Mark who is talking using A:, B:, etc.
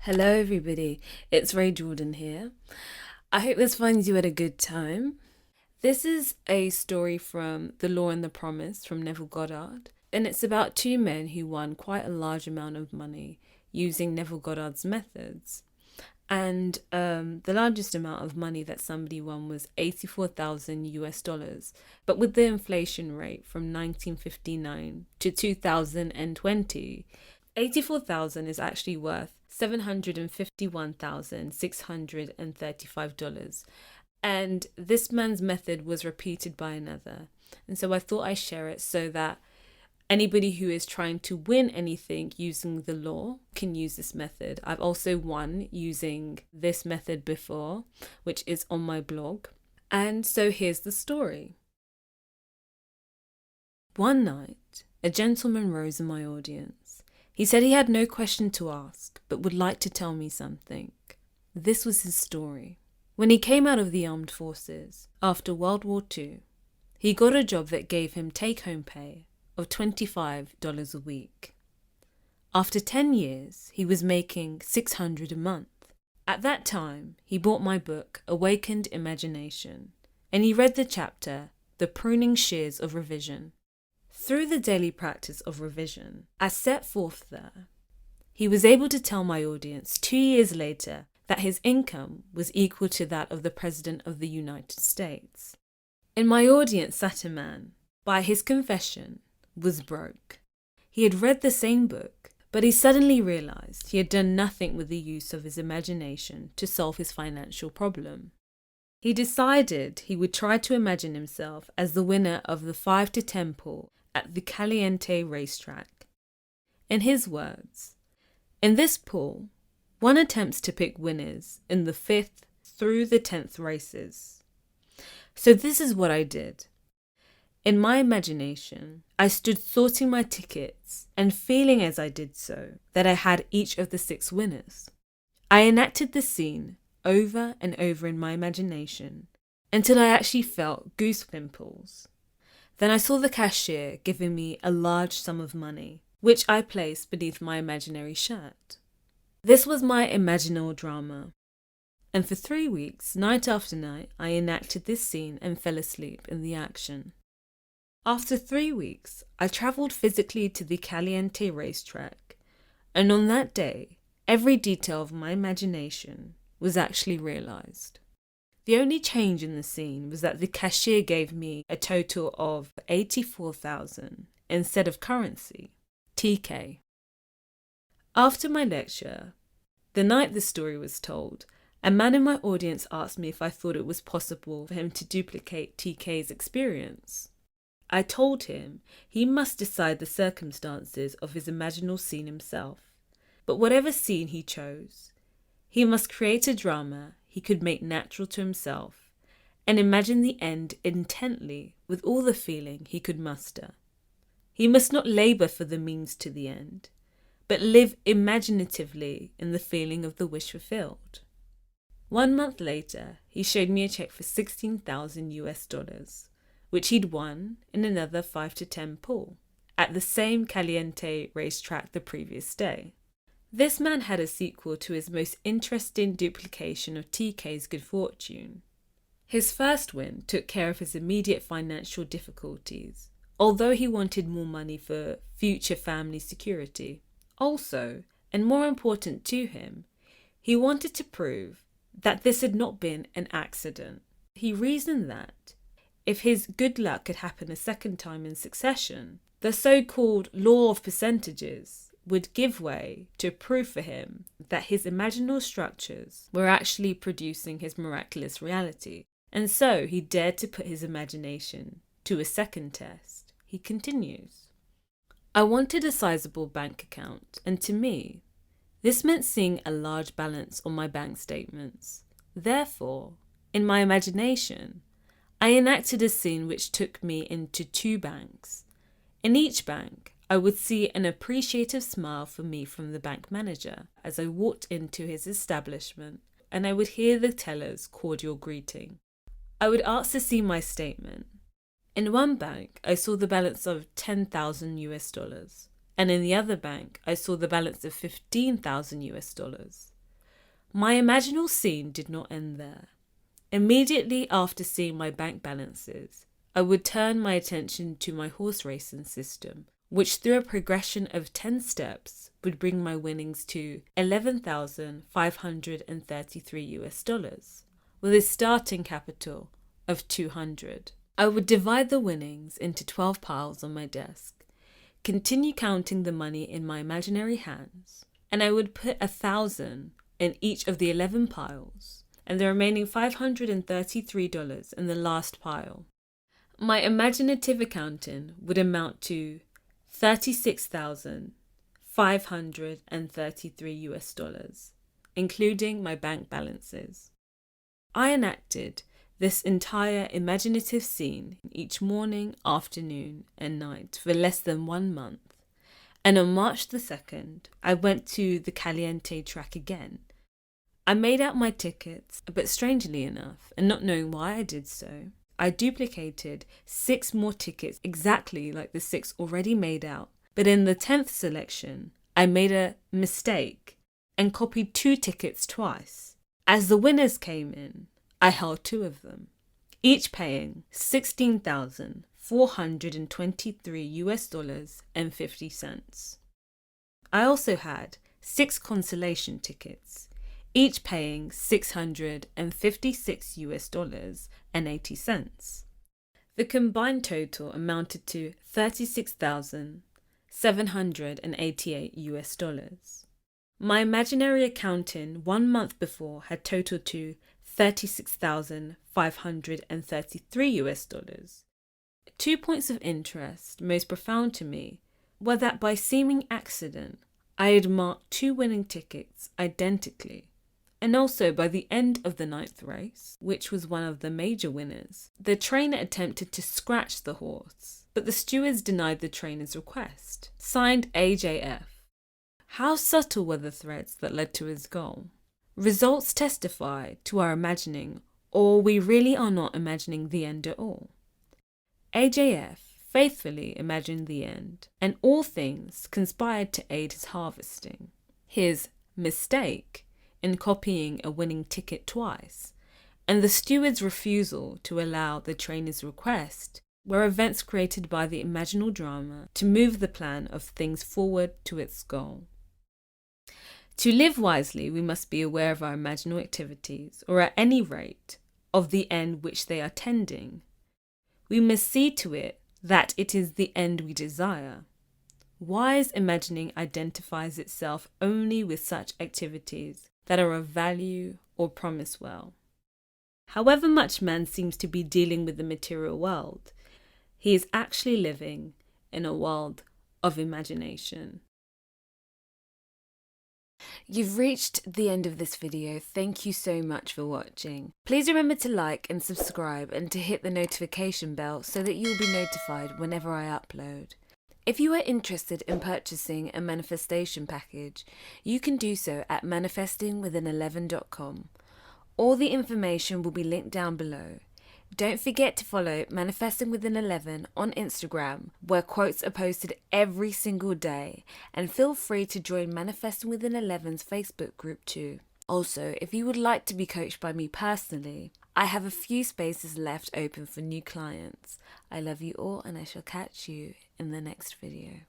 A: Hello, everybody. It's Ray Jordan here. I hope this finds you at a good time. This is a story from The Law and the Promise from Neville Goddard, and it's about two men who won quite a large amount of money using Neville Goddard's methods. And the largest amount of money that somebody won was 84,000 US dollars. But with the inflation rate from 1959 to 2020, 84,000 is actually worth $751,635. And this man's method was repeated by another. And so I thought I'd share it so that anybody who is trying to win anything using the law can use this method. I've also won using this method before, which is on my blog. And so here's the story. One night, a gentleman rose in my audience. He said he had no question to ask, but would like to tell me something. This was his story. When he came out of the armed forces after World War II, he got a job that gave him take-home pay of $25 a week. After 10 years, he was making $600 a month. At that time, he bought my book, Awakened Imagination, and he read the chapter, The Pruning Shears of Revision. Through the daily practice of revision, as set forth there, he was able to tell my audience 2 years later that his income was equal to that of the President of the United States. In my audience sat a man, by his confession, was broke. He had read the same book, but he suddenly realized he had done nothing with the use of his imagination to solve his financial problem. He decided he would try to imagine himself as the winner of the 5 to 10 pool at the Caliente racetrack. In his words, in this pool, one attempts to pick winners in the 5th through the 10th races. So this is what I did. In my imagination, I stood sorting my tickets and feeling as I did so that I had each of the 6 winners. I enacted the scene over and over in my imagination until I actually felt goose pimples. Then I saw the cashier giving me a large sum of money, which I placed beneath my imaginary shirt. This was my imaginal drama. And for 3 weeks, night after night, I enacted this scene and fell asleep in the action. After 3 weeks, I travelled physically to the Caliente racetrack, and on that day, every detail of my imagination was actually realised. The only change in the scene was that the cashier gave me a total of 84,000 instead of currency, TK. After my lecture, the night the story was told, a man in my audience asked me if I thought it was possible for him to duplicate TK's experience. I told him he must decide the circumstances of his imaginal scene himself, but whatever scene he chose, he must create a drama he could make natural to himself and imagine the end intently with all the feeling he could muster. He must not labour for the means to the end, but live imaginatively in the feeling of the wish fulfilled. 1 month later, he showed me a check for 16,000 US dollars, which he'd won in another 5 to 10 pool at the same Caliente racetrack the previous day. This man had a sequel to his most interesting duplication of TK's good fortune. His first win took care of his immediate financial difficulties, although he wanted more money for future family security. Also, and more important to him, he wanted to prove that this had not been an accident. He reasoned that if his good luck could happen a second time in succession, the so-called law of percentages would give way to prove for him that his imaginal structures were actually producing his miraculous reality. And so he dared to put his imagination to a second test. He continues, I wanted a sizable bank account, and to me, this meant seeing a large balance on my bank statements. Therefore, in my imagination, I enacted a scene which took me into 2 banks. In each bank, I would see an appreciative smile for me from the bank manager as I walked into his establishment, and I would hear the teller's cordial greeting. I would ask to see my statement. In one bank, I saw the balance of 10,000 US dollars, and in the other bank, I saw the balance of 15,000 US dollars. My imaginal scene did not end there. Immediately after seeing my bank balances, I would turn my attention to my horse racing system, which through a progression of 10 steps would bring my winnings to $11,533 with a starting capital of 200. I would divide the winnings into 12 piles on my desk, continue counting the money in my imaginary hands, and I would put 1,000 in each of the 11 piles and the remaining $533 in the last pile. My imaginative accounting would amount to $36,533, including my bank balances. I enacted this entire imaginative scene each morning, afternoon, and night for less than 1 month. And on March the 2nd, I went to the Caliente track again. I made out my tickets, but strangely enough, and not knowing why I did so, I duplicated 6 more tickets exactly like the 6 already made out. But in the 10th selection, I made a mistake and copied 2 tickets twice. As the winners came in, I held 2 of them, each paying $16,423 and 50 cents. I also had 6 consolation tickets, each paying $656 and 80 cents. The combined total amounted to $36,788. My imaginary accounting 1 month before had totaled to $36,533. 2 points of interest, most profound to me, were that by seeming accident, I had marked 2 winning tickets identically. And also by the end of the 9th race, which was one of the major winners, the trainer attempted to scratch the horse, but the stewards denied the trainer's request. Signed AJF. How subtle were the threads that led to his goal? Results testify to our imagining, or we really are not imagining the end at all. AJF faithfully imagined the end, and all things conspired to aid his harvesting. His mistake in copying a winning ticket twice, and the steward's refusal to allow the trainer's request were events created by the imaginal drama to move the plan of things forward to its goal. To live wisely, we must be aware of our imaginal activities, or at any rate, of the end which they are tending. We must see to it that it is the end we desire. Wise imagining identifies itself only with such activities that are of value or promise well. However much man seems to be dealing with the material world, he is actually living in a world of imagination. You've reached the end of this video. Thank you so much for watching. Please remember to like and subscribe and to hit the notification bell so that you'll be notified whenever I upload. If you are interested in purchasing a manifestation package, you can do so at manifestingwithin11.com. All the information will be linked down below. Don't forget to follow Manifesting Within 11 on Instagram, where quotes are posted every single day, and feel free to join Manifesting Within 11's Facebook group too. Also, if you would like to be coached by me personally, I have a few spaces left open for new clients. I love you all, and I shall catch you in the next video.